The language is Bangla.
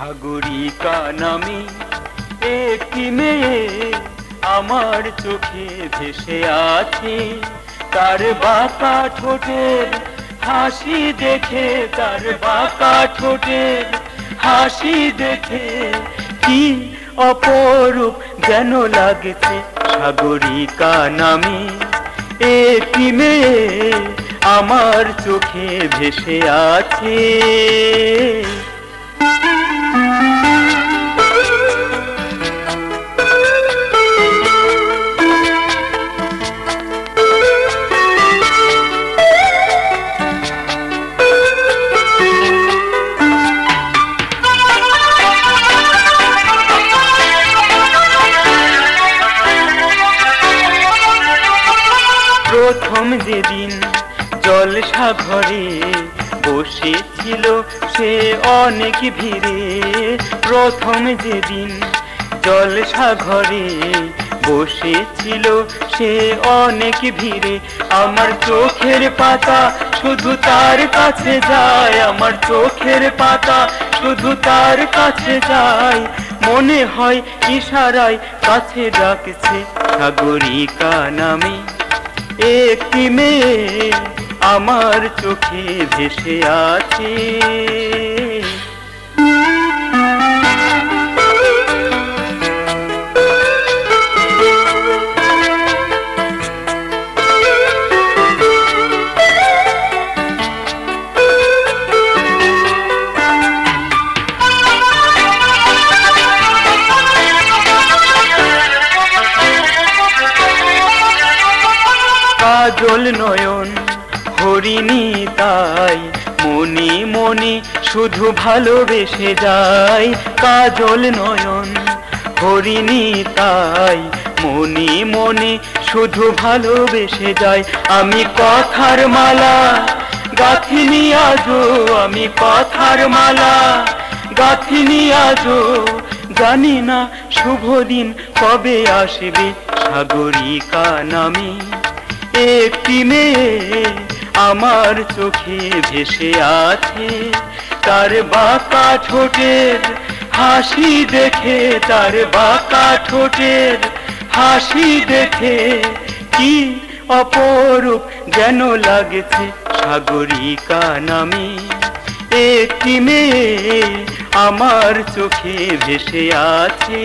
সাগরিকা নামে একটি মেয়ে আমার চোখে ভেসে আছে। তার বাঁকা ঠোঁটের হাসি দেখে, তার বাঁকা ঠোঁটের হাসি দেখে কি অপরূপ যেন লাগছে। সাগরিকা নামে একটি মেয়ে আমার চোখে ভেসে আছে। প্রথম যেদিন জলসা ঘরে বসেছিল সে অনেক ভিড়ে, প্রথম যেদিন জলসা ঘরে বসেছিল সে অনেক ভিড়ে। আমার চোখের পাতা শুধু তার কাছে যায়, আমার চোখের পাতা শুধু তার কাছে যায়। মনে হয় ইশারায় কাছে ডাকছে। সাগরিকা নামে একটি মেয়ে আমার চোখে ভেসে আছে। কাজল নয়ন হরিণী তাই মনে মনে শুধু ভালোবেসে যায়। কাজল নয়ন হরিণী তাই মনে মনে শুধু ভালোবেসে যায়। আমি কথার মালা গাঁথিনি আজো, আমি কথার মালা গাঁথিনি আজো, জানি না শুভ দিন কবে আসবে। সাগরিকা নামে একটি মেয়ে আমার চোখে ভেসে আছে। তার বাঁকা ঠোঁটের হাসি দেখে, তার বাঁকা ঠোঁটের হাসি দেখে কি অপরূপ যেন লাগছে। সাগরিকা নামে একটি মেয়ে আমার চোখে ভেসে আছে।